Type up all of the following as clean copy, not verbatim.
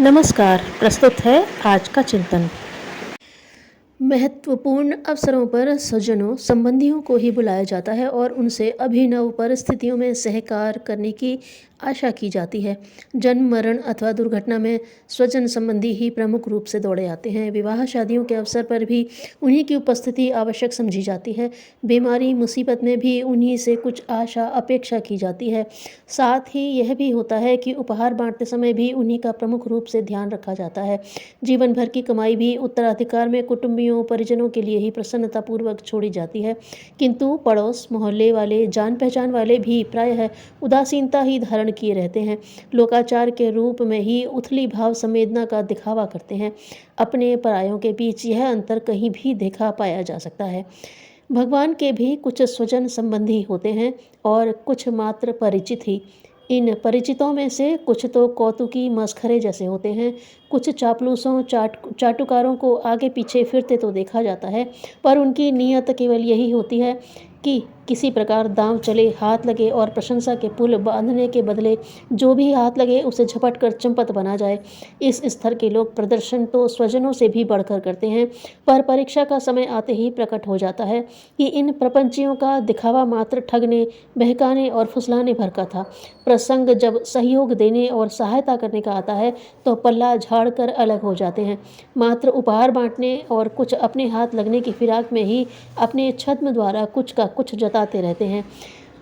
नमस्कार। प्रस्तुत है आज का चिंतन। महत्वपूर्ण अवसरों पर स्वजनों संबंधियों को ही बुलाया जाता है और उनसे अभिनव परिस्थितियों में सहकार करने की आशा की जाती है। जन्म, मरण अथवा दुर्घटना में स्वजन संबंधी ही प्रमुख रूप से दौड़े आते हैं। विवाह शादियों के अवसर पर भी उन्हीं की उपस्थिति आवश्यक समझी जाती है। बीमारी मुसीबत में भी उन्हीं से कुछ आशा अपेक्षा की जाती है। साथ ही यह भी होता है कि उपहार बांटते समय भी उन्हीं का प्रमुख रूप से ध्यान रखा जाता है। जीवन भर की कमाई भी उत्तराधिकार में कुटुंबियों परिजनों के लिए ही प्रसन्नतापूर्वक छोड़ी जाती है, किंतु पड़ोस मोहल्ले वाले, जान पहचान वाले भी प्रायः उदासीनता ही धारण किए रहते हैं। लोकाचार के रूप में ही उथली भाव संवेदना का दिखावा करते हैं। अपने परायों के बीच यह अंतर कहीं भी देखा पाया जा सकता है। भगवान के भी कुछ स्वजन संबंधी होते हैं और कुछ मात्र परिचित ही। इन परिचितों में से कुछ तो कौतुकी मस्खरे जैसे होते हैं, कुछ चापलूसों चाटुकारों को आगे पीछे फिरते तो देखा जाता है, पर उनकी नीयत केवल यही होती है कि किसी प्रकार दांव चले, हाथ लगे और प्रशंसा के पुल बांधने के बदले जो भी हाथ लगे उसे झपट कर चंपत बना जाए। इस स्तर के लोग प्रदर्शन तो स्वजनों से भी बढ़कर करते हैं, पर परीक्षा का समय आते ही प्रकट हो जाता है कि इन प्रपंचियों का दिखावा मात्र ठगने, बहकाने और फुसलाने भर का था। प्रसंग जब सहयोग देने और सहायता करने का आता है तो पल्ला झाड़ कर अलग हो जाते हैं। मात्र उपहार बांटने और कुछ अपने हाथ लगने की फिराक में ही अपने छद्म द्वारा कुछ का कुछ जताते रहते हैं।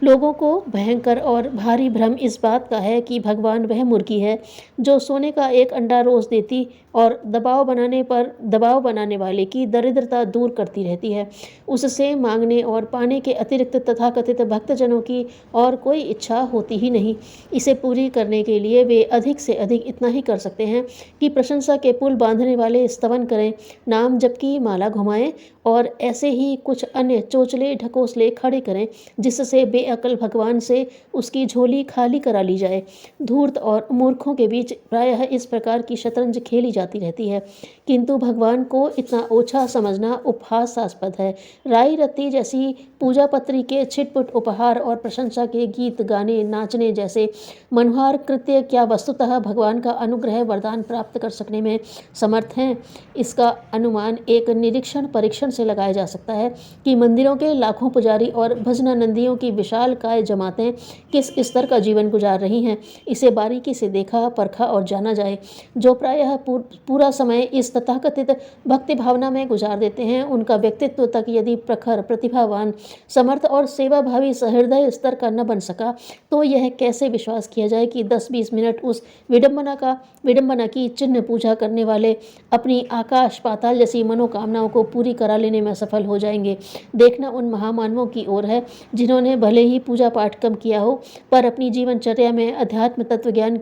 लोगों को भयंकर और भारी भ्रम इस बात का है कि भगवान वह मुर्गी है जो सोने का एक अंडा रोज देती और दबाव बनाने वाले की दरिद्रता दूर करती रहती है। उससे मांगने और पाने के अतिरिक्त तथाकथित भक्तजनों की और कोई इच्छा होती ही नहीं। इसे पूरी करने के लिए वे अधिक से अधिक इतना ही कर सकते हैं कि प्रशंसा के पुल बांधने वाले स्तवन करें, नाम जप की माला घुमाएं और ऐसे ही कुछ अन्य चोचले ढकोसले खड़े करें जिससे बेअकल भगवान से उसकी झोली खाली करा ली जाए। धूर्त और मूर्खों के बीच प्रायः इस प्रकार की शतरंज खेली जाती रहती है, किंतु भगवान को इतना ओछा समझना उपहासास्पद है। राई रत्ती जैसी पूजा पत्री के छिटपुट उपहार और प्रशंसा के गीत गाने नाचने जैसे मनोहार कृत्य क्या वस्तुतः भगवान का अनुग्रह वरदान प्राप्त कर सकने में समर्थ हैं? इसका अनुमान एक निरीक्षण परीक्षण से लगाया जा सकता है कि मंदिरों के लाखों पुजारी और भजनानंदियों की विशाल काय जमातें किस स्तर का जीवन गुजार रही हैं। इसे बारीकी से देखा, परखा और जाना जाए। जो प्रायः पूरा समय इस तथाकथित भक्ति भावना में गुजार देते हैं, उनका व्यक्तित्व तक यदि प्रखर, प्रतिभावान, समर्थ और सेवाभावी सहृदय स्तर का न बन सका तो यह कैसे विश्वास किया जाए कि 10-20 मिनट उस विडंबना की चिन्ह पूजा करने वाले अपनी आकाश पाताल जैसी मनोकामनाओं को पूरी करा लेने में सफल हो जाएंगे। देखना उन महामानवों की ओर है जिन्होंने भले ही पूजा पाठ कम किया हो, पर अपनी जीवनचर्या में अध्यात्म तत्व ज्ञान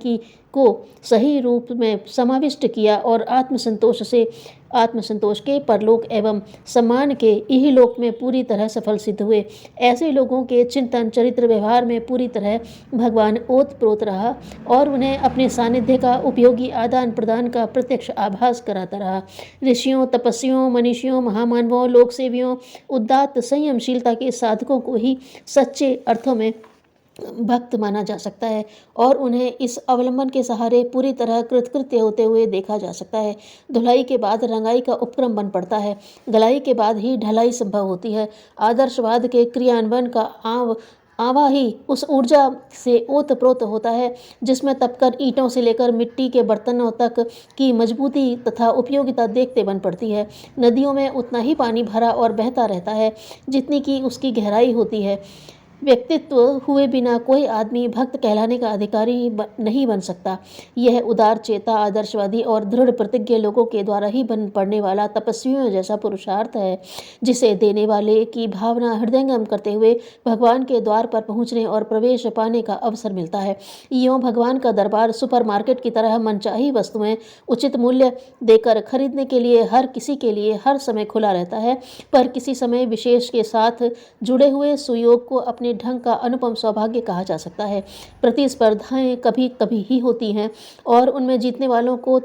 को सही रूप में समाविष्ट किया और आत्मसंतोष के परलोक एवं सम्मान के इहलोक में पूरी तरह सफल सिद्ध हुए। ऐसे लोगों के चिंतन, चरित्र, व्यवहार में पूरी तरह भगवान ओतप्रोत रहा और उन्हें अपने सानिध्य का उपयोगी आदान प्रदान का प्रत्यक्ष आभास कराता रहा। ऋषियों, तपस्वियों, मनीषियों, महामानवों, लोकसेवियों, उदात्त संयमशीलता के साधकों को ही सच्चे अर्थों में भक्त माना जा सकता है और उन्हें इस अवलंबन के सहारे पूरी तरह कृतकृत्य होते हुए देखा जा सकता है। धुलाई के बाद रंगाई का उपक्रम बन पड़ता है, गलाई के बाद ही ढलाई संभव होती है। आदर्शवाद के क्रियान्वयन का आवा ही उस ऊर्जा से ओतप्रोत होता है जिसमें तपकर ईंटों से लेकर मिट्टी के बर्तनों तक की मजबूती तथा उपयोगिता देखते बन पड़ती है। नदियों में उतना ही पानी भरा और बहता रहता है जितनी की उसकी गहराई होती है। व्यक्तित्व हुए बिना कोई आदमी भक्त कहलाने का अधिकारी नहीं बन सकता। यह उदार चेता, आदर्शवादी और दृढ़ प्रतिज्ञ लोगों के द्वारा ही बन पड़ने वाला तपस्वियों जैसा पुरुषार्थ है जिसे देने वाले की भावना हृदयंगम करते हुए भगवान के द्वार पर पहुंचने और प्रवेश पाने का अवसर मिलता है। यूँ भगवान का दरबार सुपरमार्केट की तरह मनचाही वस्तुएं उचित मूल्य देकर खरीदने के लिए हर किसी के लिए हर समय खुला रहता है, पर किसी समय विशेष के साथ जुड़े हुए सुयोग को अपने ढंग का अनुपम सौभाग्य कहा जा सकता है। प्रतिस्पर्धाएं कभी कभी ही होती हैं और उनमें जीतने वालों को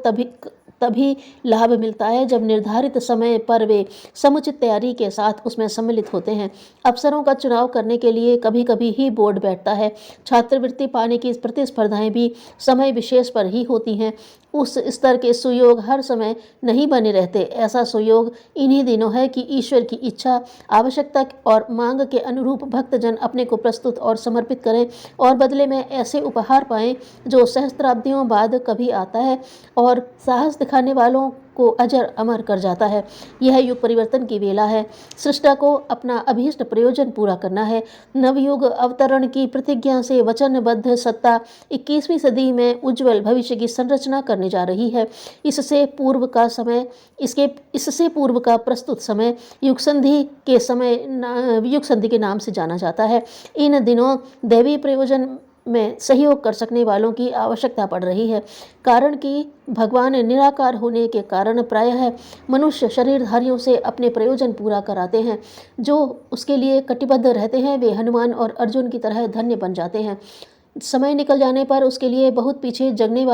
तभी लाभ मिलता है जब निर्धारित समय पर वे समुचित तैयारी के साथ उसमें सम्मिलित होते हैं। अफसरों का चुनाव करने के लिए कभी कभी ही बोर्ड बैठता है। छात्रवृत्ति पाने की प्रतिस्पर्धाएं भी समय विशेष पर ही होती हैं। उस स्तर के सुयोग हर समय नहीं बने रहते। ऐसा सुयोग इन्हीं दिनों है कि ईश्वर की इच्छा, आवश्यकता और मांग के अनुरूप भक्तजन अपने को प्रस्तुत और समर्पित करें और बदले में ऐसे उपहार पाएं जो सहस्त्राब्दियों बाद कभी आता है और साहस दिखाने वालों को अजर अमर कर जाता है। यह युग परिवर्तन की वेला है। सृष्टा को अपना अभीष्ट प्रयोजन पूरा करना है। नवयुग अवतरण की प्रतिज्ञा से वचनबद्ध सत्ता 21वीं सदी में उज्जवल भविष्य की संरचना करने जा रही है। इससे पूर्व का प्रस्तुत समय युग संधि के नाम से जाना जाता है। इन दिनों दैवी प्रयोजन में सहयोग कर सकने वालों की आवश्यकता पड़ रही है, कारण कि भगवान निराकार होने के कारण प्रायः मनुष्य शरीरधारियों से अपने प्रयोजन पूरा कराते हैं। जो उसके लिए कटिबद्ध रहते हैं वे हनुमान और अर्जुन की तरह धन्य बन जाते हैं। समय निकल जाने पर उसके लिए बहुत पीछे जगने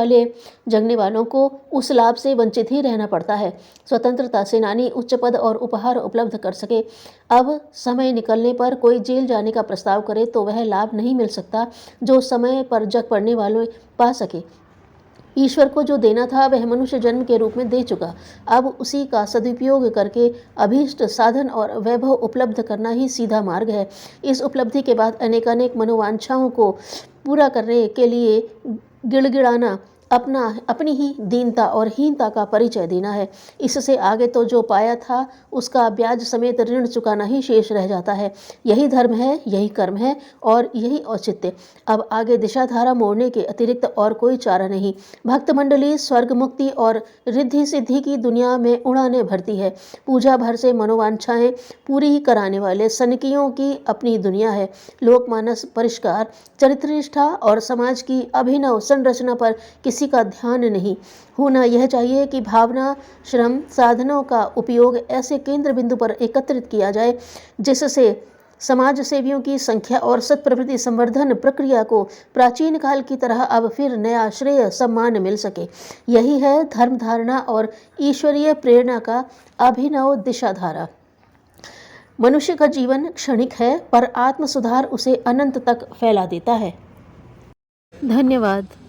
वालों को उस लाभ से वंचित ही रहना पड़ता है। स्वतंत्रता सेनानी उच्च पद और उपहार उपलब्ध कर सके। अब समय निकलने पर कोई जेल जाने का प्रस्ताव करे तो वह लाभ नहीं मिल सकता जो समय पर जग पड़ने वाले पा सके। ईश्वर को जो देना था वह मनुष्य जन्म के रूप में दे चुका। अब उसी का सदुपयोग करके अभीष्ट साधन और वैभव उपलब्ध करना ही सीधा मार्ग है। इस उपलब्धि के बाद अनेकानेक मनोवांछाओं को पूरा करने के लिए गिड़गिड़ाना, अपनी ही दीनता और हीनता का परिचय देना है। इससे आगे तो जो पाया था उसका ब्याज समेत ऋण चुकाना ही शेष रह जाता है। यही धर्म है, यही कर्म है और यही औचित्य। अब आगे दिशाधारा मोड़ने के अतिरिक्त और कोई चारा नहीं। भक्त मंडली स्वर्ग मुक्ति और रिद्धि सिद्धि की दुनिया में उड़ाने भरती है। पूजा भर से मनोवांछाएं पूरी ही कराने वाले सनकियों की अपनी दुनिया है। लोकमानस परिष्कार, चरित्रनिष्ठा और समाज की अभिनव संरचना पर किसी का ध्यान नहीं। होना यह चाहिए कि भावना, श्रम, साधनों का उपयोग ऐसे केंद्र बिंदु पर एकत्रित किया जाए जिससे समाज सेवियों की संख्या और सत्प्रवृत्ति संवर्धन प्रक्रिया को प्राचीन काल की तरह अब फिर नया श्रेय सम्मान मिल सके। यही है धर्म धारणा और ईश्वरीय प्रेरणा का अभिनव दिशाधारा। मनुष्य का जीवन क्षणिक है पर आत्म सुधार उसे अनंत तक फैला देता है। धन्यवाद।